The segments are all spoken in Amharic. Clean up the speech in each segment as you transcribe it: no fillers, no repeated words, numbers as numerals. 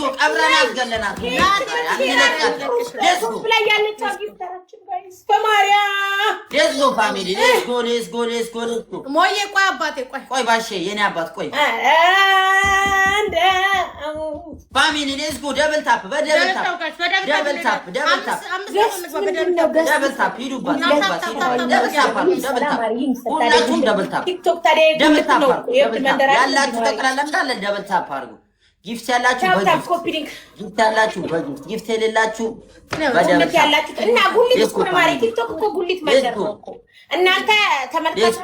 go ቀብረናት ገለናት let's go ላይ ያለች አግኝተራችን ጋይስ በማሪያ let's go family let's go ሞዬ ቆይ አባቴ ቆይ ባሼ የኔ አባት ቆይ አንድ family let's go double tap ሂዱባት ሁላችሁም double tap ቲክቶክ ታዲያ ያላችሁ ተቀላላ እንዳለ double tap አድርጉ ጊፍት ያላችሁ በጊፍት ጊፍት የሌላችሁ በደምብ ያላችሁ እና ጉሊት እኮ ነው ማለት ቲክቶክ እኮ ጉሊት መንደር ነው እኮ እናንተ ተመልካቾች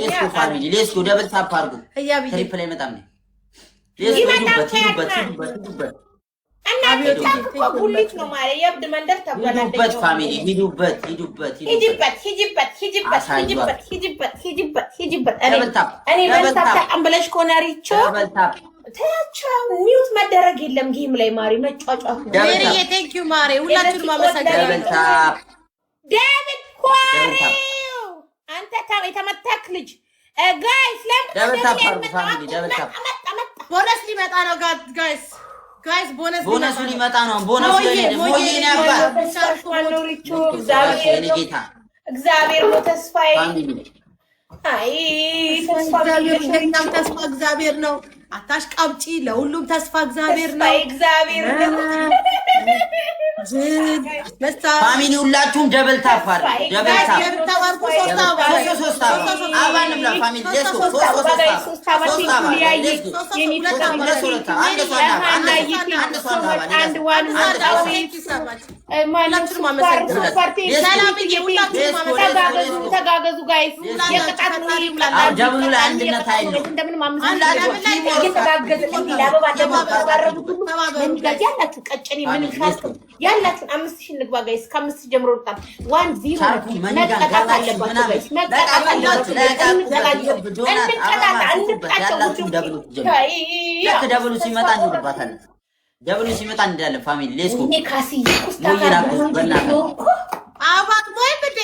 ሌስኮ ፋሚሊ ሌስኮ ደብል ታፕ አድርጉ ትሪፕል አይመጣም ነው ሌስኮ ሂዱበት እና ቲክቶክ እኮ ጉሊት ነው ማለት የብድ መንደር ተባላለ ሂዱበት ፋሚሊ ሂዱበት ደብል ታፕ እኔ በልታፕ አምበለሽ ኮናሪቾ ደብል ታፕ ታቻው ሚውት መደረግ የለም ጌም ላይ ማሪ መጫጫት ነው ሜሪዬ ቴንክ ዩ ማሪ ሁላችሁንም አመሰግናለሁ ዴቪድ ኳሪው አንተ የተመታክ ልጅ ጋይስ ቦነስ ሊመጣ ነው ጋይስ ቦነሱ ሊመጣ ነው ቦነሱ ሞይኔ አባ እግዚአብሔር ነው ተስፋዬ አይ ተስፋ እግዚአብሔር ነው አታሽቃብጪ ለሁሉም ተስፋ እግዚአብሔር ነው ፋሚሊ ሁላችሁም ደብል ታፕ አድርጉ ደብል ታፕ ሶስት አባንም ለፋሚሊ ሌስኮ ሶስት ተጋገዙ ጋይስ የቀጣት ነው ደብሉ ላይ አንድነት አይደለም እንደምን እየተጋገዘ ለአበባ ለማባረሩ ያላችሁ ቀጭኔ ምን ይሻልኩ ያላችሁ 5000 ንግባ ጋይስ ከ5 ጀምሮ ወጣ 10 መቀጣት አለባችሁ ጋይስ መቀጣት አለባችሁ ደብሉ ሲመጣ እንድባታለን ደብሉ ሲመጣ እንዳለ ፋሚሊ ሌስኮ ኔካሲ አባት ወይ ብዴ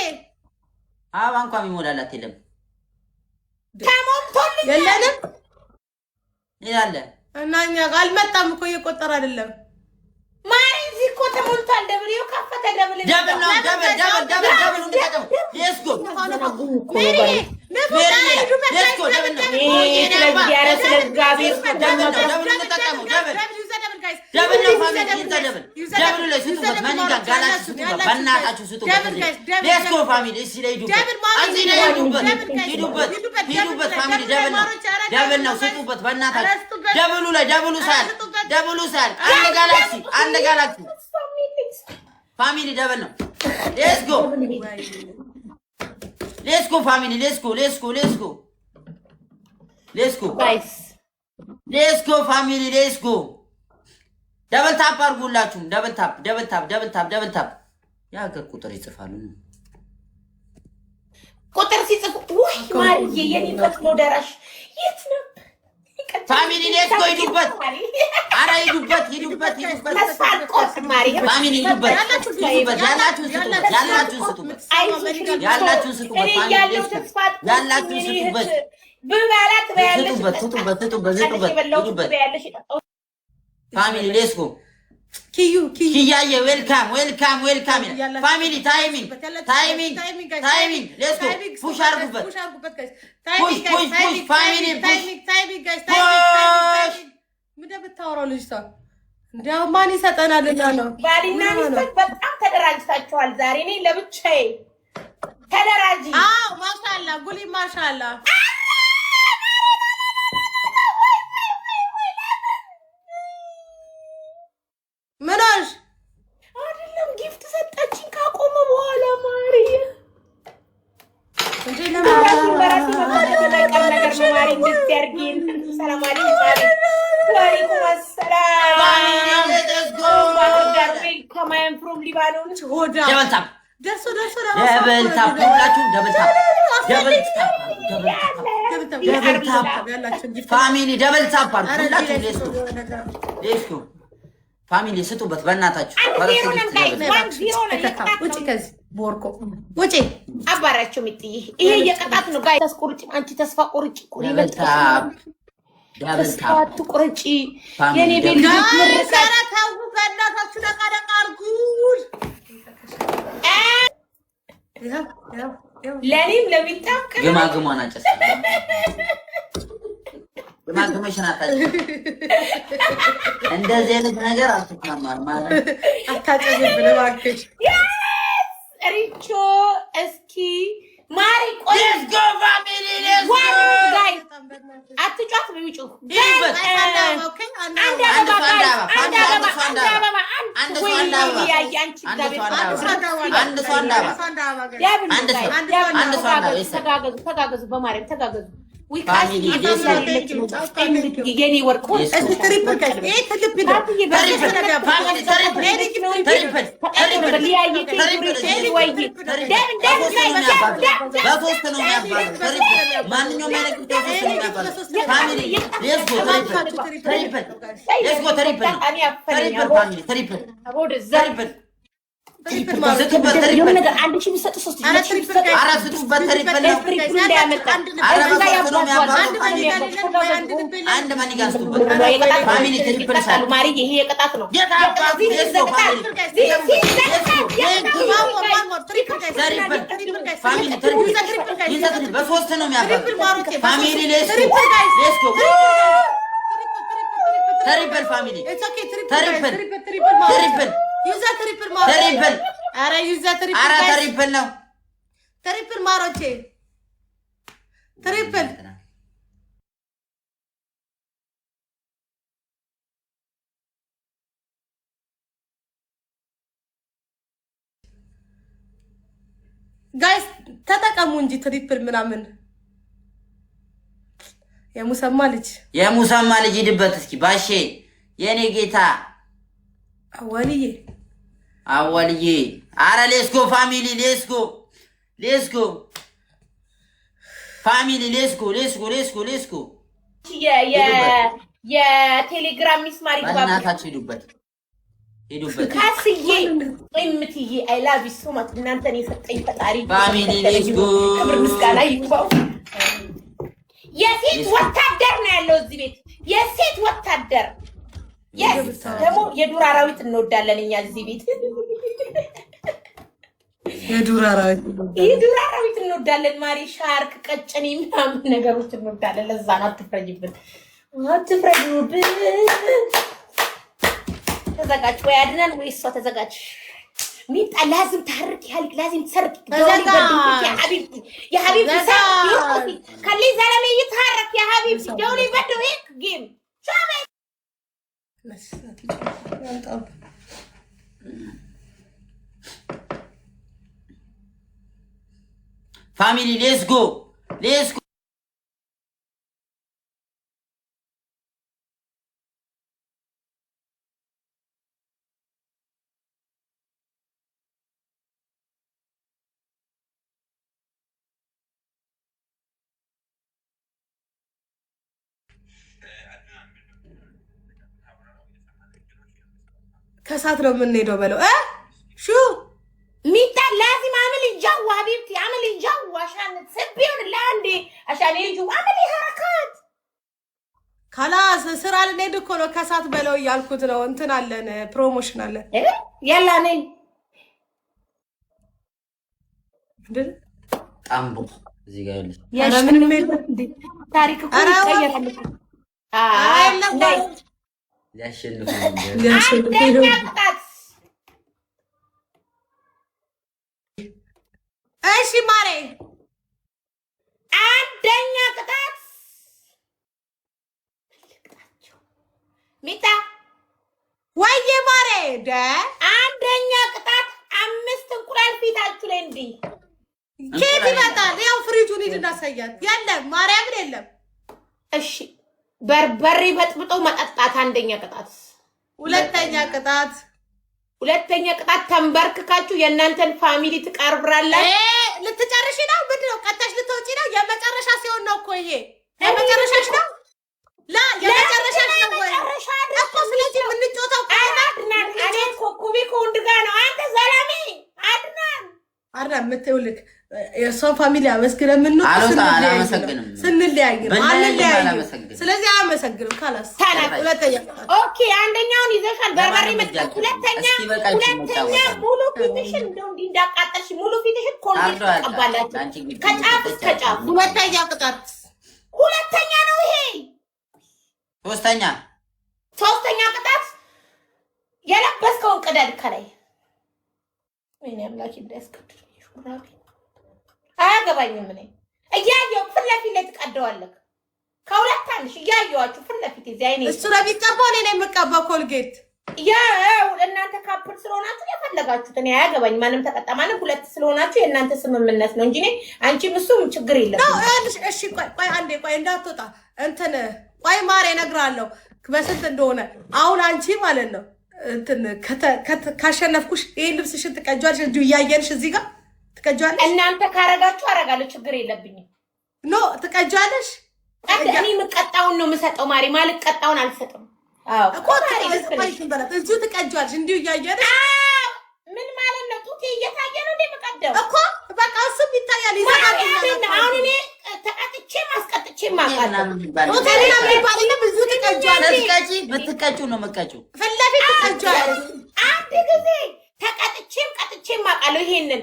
አባ እንኳን ይሞላላት የለም ተሞልቶልኝ የለንም ይላል እና እኛ አልመጣም እኮ እየቆጠረ አይደለም ማሪ እዚህ እኮ ተሞልቷል ደብሊው ከፈተ ደብል ሌስኮ አንድ ጋላክሲ ፋሚሊ ደብል ነው ሌስኮ ፋሚሊ ሌስኮ ፋሚሊ ሌስኮ ደብል ታፕ አድርጉላችሁም ደብል ታፕ ያገር ቁጥር ይጽፋሉ ቁጥር ሲጽፉ ወይ ማርዬ የኔ ፈጥኖ ደራሽ የት ነው ፋሚሊ ሌስኮ ሂዱበት አራ ሂዱበት ተስፋቆስ ማሪ ፋሚሊ ሂዱበት ያላችሁ ስጡበት ብባላት ፋሚሊ ሌስኮ ኪያዬ ዌልካም ፋሚሊ ታይሚንግ ሌስኮ ፑሽ አርጉበት ፑሽ ፋሚሊ ምን ብታወራው ልጅቷ እንደው ማን ይሰጠናል ነው ባሊና ሚስት በጣም ተደራጅታችኋል ዛሬ እኔ ለብቻዬ ተደራጂ ማሻአላ ጉሊ ማሻአላ ምንሽ አይደለም ጊፍት ሰጣችኝ ካቆመ በኋላ ማሪያ እንዴ ለማራሲ ነገር ማሪ እንድትያርጊን ሰላም አለይኩም ወአለይኩም ሰላም ከማን ፍሮም ሊባኖን ሆዳ ደርሶ ደብል ታፕ ሁላችሁ ደብል ታፕ ፋሚሊ ደብል ታፕ ሁላችሁ ሌስኮ ፋሚሊ ስጡበት በእናታችሁ ውጪ ከዚህ ቦርኮ ውጪ አባራችሁ ምጥይ ይሄ የቀጣት ነው ጋይ ተስቆርጭ አንቺ ተስፋ ቆርጭ እኮ ይበልጣል ተስፋ አትቁረጪ የኔ ቤት ዛሬ ታው በእናታችሁ ደቃደቃርጉ ለኔም ለሚጣቅ ግማግሟን አጨሰ ግማግመሽን አጣጭ እንደዚህ አይነት ነገር አትከማር ማለት አታጨዝብለ ባክሽ ሪቾ እስኪ ማሪ ቆይ let's go family let's go አትጫት በሚጩ ተጋገዙ በማርያም ተጋገዙ የኔ ወርቅ አንድ ሺህ ቢሰጥ 3 አንድ ማን ይጋስቱበት ፋሚሊ ትሪፕል ሳል ማሪ ይሄ የቅጣት ነው ፋሚሊ ትሪፕል በሶስት ነው የሚያባው ፋሚሊ ሌስኮ ትሪፕል ፋሚሊ ትሪፕል ዩዛ ትሪፕል ትሪፕል አረ ዩዛ ትሪፕል አረ ትሪፕል ነው ትሪፕል ማሮቼ ትሪፕል ጋይስ ተጠቀሙ እንጂ ትሪፕል ምናምን የሙሰማ ልጅ ሂድበት እስኪ ባሼ የኔ ጌታ አወልዬ አረ ሌስኮ ፋሚሊ ሌስኮ ፋሚሊ ሌስኮ የቴሌግራም ሚስማር ይባባል እናታችሁ ሂዱበት ካስዬ እምትዬ አይ ላቭ ዩ ሶ ማች እናንተን የሰጠኝ ፈጣሪ ፋሚሊ ሌስኮ ክብር ምስጋና ይግባው የሴት ወታደር ነው ያለው እዚህ ቤት የሴት ወታደር ደግሞ የዱር አራዊት እንወዳለን እኛ እዚህ ቤት የዱር አራዊት እንወዳለን ማሪ ሻርክ ቀጭኔ ምናምን ነገሮች እንወዳለን ለዛ ነው አትፍረጅብን ተዘጋጅ ወይ አድናን ወይ እሷ ተዘጋጅ ሚጣ لازم تحرك حالك لازم تسرك يا حبيبتي يا حبيبتي خلي زلمه يتحرك يا حبيبتي دولي بده هيك جيم شو عمل family let's go ከሳት ነው የምንሄደው በለው ሹ ميتا لازم اعمل الجو حبيبتي اعمل الجو عشان تسبيون لاندي عشان يجوا اعملي حركات خلاص ስራ ልንሄድ እኮ ነው ከሳት በለው ያልኩት ነው እንትን አለን ፕሮሞሽን አለን يلا ነይ ጣምቦ እዚህ ጋር ያለ ያምን ታሪክ እኮ ይቀየራል ሊያሸንፉ እሺ ማሬ አንደኛ ቅጣት ሚጣ ወይዬ ማሬ አንደኛ ቅጣት 5 እንቁላል ፊታችሁ ላይ እንዴ ኬት ይመጣል ያው ፍሪጁን ይድናሳያት የለም ማርያምን የለም እሺ በርበሬ በጥብጦ መጠጣት አንደኛ ቅጣት ሁለተኛ ቅጣት ተንበርክካችሁ የእናንተን ፋሚሊ ትቀርብራላችሁ ልትጨርሺ ነው ምንድነው ቀጣሽ ልትወጪ ነው የመጨረሻ ሲሆን ነው እኮ ይሄ የመጨረሻሽ ነው የመጨረሻሽ ነው ወይ እኮ ስለዚህ ምንጮታው አድናን እኔ ኮኩቢ ኮንድጋ ነው አንተ ዘላሚ አድናን የምትውልክ የሷን ፋሚሊ አመስግነ ምን ነው ስንለያይ ነው። ስለዚህ አመሰግንም ካላስ ሁለተኛ ኦኬ አንደኛውን ይዘሻል በርበሬ መጥተሽ ሁለተኛ ሙሉ ፊትሽን እንደው እንዳቃጠልሽ ሙሉ ፊትሽን ኮልጌት ተቀባላችሁ ከጫፍ እስከ ጫፍ ሁለተኛ ቅጣት ሁለተኛ ነው ይሄ ሶስተኛ ቅጣት የለበስከውን ቅደድ ከላይ ወይኔ አምላክ ይደስከት ሹራቢ አያገባኝም እኔ እያየሁ ፊት ለፊት ላይ ትቀደዋለህ ከሁለት አንሽ እያየኋችሁ ፊት ለፊት እዚህ አይኔ እሱ ለቢቀባው እኔ ነኝ የምቀባው ኮልጌት ያው እናንተ ካፕል ስለሆናችሁ የፈለጋችሁት እኔ አያገባኝ ማንም ተቀጣ ማንም ሁለት ስለሆናችሁ የእናንተ ስምምነት ነው እንጂ እኔ አንቺም እሱም ችግር የለም እሺ ቆይ አንዴ ቆይ እንዳትወጣ እንትን ቆይ ማሬ እነግርሃለሁ በስንት እንደሆነ አሁን አንቺ ማለት ነው እንትን ካሸነፍኩሽ ይሄን ልብስሽን ትቀጃለሽ እንጂ እያየንሽ እዚህ ጋር ትቀጃለሽ እናንተ ካረጋችሁ አረጋለሁ ችግር የለብኝም ኖ ትቀጃለሽ እኔ የምቀጣውን ነው የምሰጠው ማሪ ማለት ቀጣውን አልሰጥም አዎ እኮ ታይሽንበላት እዚሁ ትቀጃለሽ እንዲሁ እያየንሽ ምን ማለት ነው ጡቴ እየታየ ነው እንደምቀደው እኮ በቃ እሱም ይታያል ይዘጋል አሁን እኔ ተቀጥቼ ማስቀጥቼ ማቃለሁ ሆቴልና የሚባል ብዙ ትቀጃለሽ ብትቀጩ ነው መቀጩ ፈለፊት ትቀጃለሽ አንድ ጊዜ ተቀጥቼም ቀጥቼም ማቃለሁ ይሄንን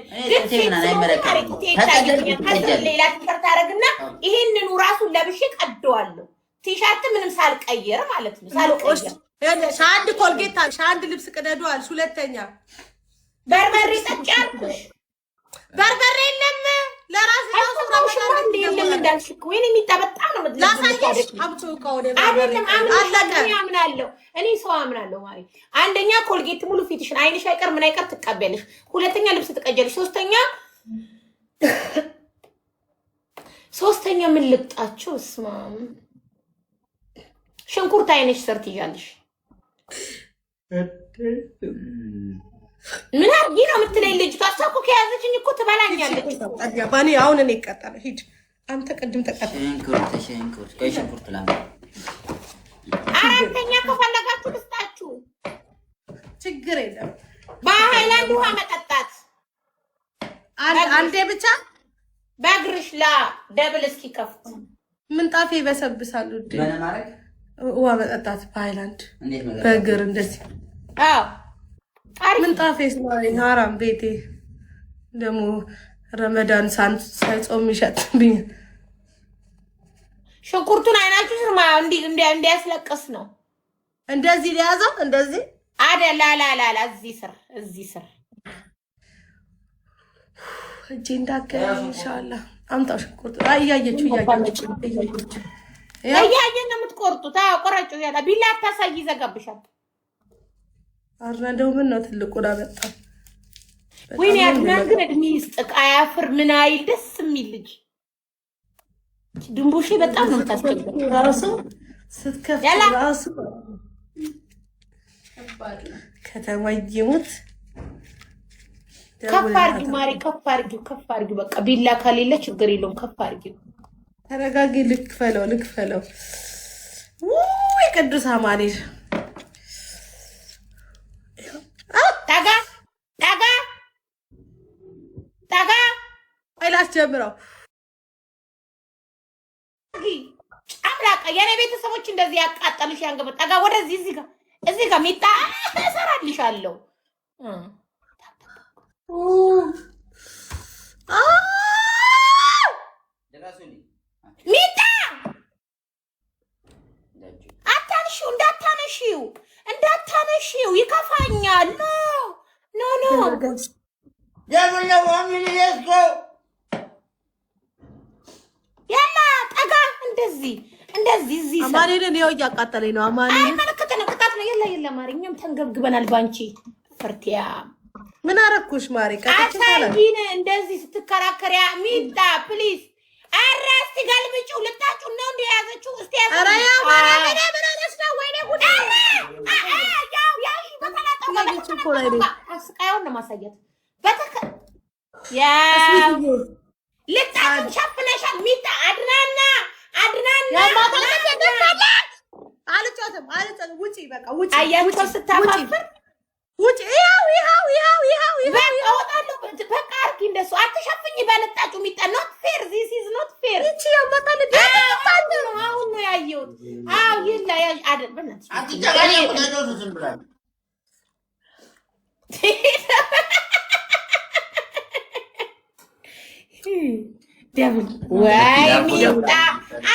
ሌላ ትፈርት አደረግና ይሄንን ራሱን ለብሼ ቀደዋለሁ ቲሸርት ምንም ሳልቀየር ማለት ነው ሳልቀየር ሻንድ ኮልጌታ ሻንድ ልብስ ቅደዱ አልሽ ሁለተኛ በርበሬ ጠጫልኩሽ በርበሬ የለም ለራስ ነው ረመዳን የለም እንዳልሽ እኮ ወይኔ የሚጣበጣም ነው ላሳየሽ አብቹ ከወደ አይደለም አምናለሁ እኔ ሰው አምናለሁ ማለት አንደኛ ኮልጌት ሙሉ ፊትሽን አይንሽ አይቀር ምን አይቀር ትቀበያለሽ ሁለተኛ ልብስ ትቀጀልሽ ሶስተኛ ምን ልቅጣችሁ እስማም ሽንኩርት አይንሽ ሰርት ይያለሽ ምን አርጊ ነው የምትለኝ ልጅቷ አሳኩ ከያዘችኝ እኮ ትበላኛለች ባኒ አሁን እኔ ይቀጣል ሂድ አንተ ቅድም ተቀጣ ሽንኩርት ላም አራተኛ ከፈለጋችሁ ልስጣችሁ ችግር የለም በሃይላንድ ውሃ መጠጣት አንዴ ብቻ በእግርሽ ላ ደብል እስኪ ከፍት ምንጣፌ ይበሰብሳሉ ውሃ መጠጣት በሃይላንድ በእግር እንደዚህ አዎ ምንጣፌ ስለሆነ ሀራም ቤቴ ደግሞ ረመዳን ሳይጾም ይሸጥብኝ ሽንኩርቱን አይናችሁ ስርማ እንዲያስለቅስ ነው እንደዚህ ሊያዘው እንደዚህ አደላላላ እዚህ ስር እጄ እንዳከለ ኢንሻአላህ አምጣው ሽንኩርት እያየችው እያየን ነው የምትቆርጡት ቆራጩ ያላ ቢላ አታሳይ ይዘጋብሻል አርናደው ምን ነው ትልቁ ዳበጣ ወይኔ አድናን ግን እድሜ ይስጥቅ አያፍር ምን አይል ደስ የሚል ልጅ ድንቡሽ በጣም ነው ታስከብረው ራሱ ስትከፍ ራሱ ከተማይሙት ከፍ አድርጊ ማሪ ከፍ አድርጊ በቃ ቢላ ከሌለ ችግር የለውም ከፍ አድርጊ ተረጋጊ ልክፈለው ወይ ቅዱስ አማኑኤል ታጋ አይላስ ጀምረው ጫምላቃ የኔ ቤተሰቦች እንደዚህ ያቃጠልሽ ያንገበ ታጋ ወደዚህ እዚህ ጋር ሚጣ እሰራልሻለሁ ሚጣ እንዳታነሺው ይከፋኛል ኖ ያላ ጠጋ እንደዚህ እዚህ አማኑኤልን ይኸው እያቃጠለኝ ነው አማኑኤል አይመለከተንም ቅጣት ነው የለ ማርኛም ተንገብግበናል ባንቺ ፍርቲያ ምን አረኩሽ ማሪ አታንጂን እንደዚህ ስትከራከሪያ ሚጣ ፕሊዝ አራስቲ ገልብጪው ልታጩው ነው እንደያዘችው እስቲ ኧረ ያ ማራ ምን አለስና ወይኔ ጉድ ያው በተላጠው አስቃዩን ነው ማሳየት ያው ልታጩ ሸፍነሻል ሚጣ አድናና አልጫትም ውጪ በቃ ውጪ አያቸው ስታፋፍር ውጭ ይኸው አወጣለሁ። በቃ አርኪ እንደሱ አትሸፍኝ። በለጣችሁ ሚጣ ኖት ፌር ዚስ ኢዝ ኖት ፌር። እቺ ያመጣል ነው አሁን ነው ያየሁት። አዎ ይላ አይደል በእናትሽ አትጨቃጨቁ። ለጆቱ ዝም ብላችሁ ደብል ወይ ሚጣ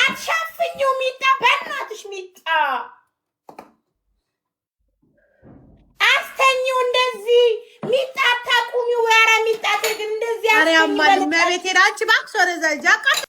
አትሸፍኝው። ሚጣ በእናትሽ ሚጣ አስተኝው እንደዚህ ሚጣ አታቁሚው። ኧረ ሚጣ ግን እንደዚህ አሪያማ ለቤቴ ዳንቺ ባክሶ ረዛጃ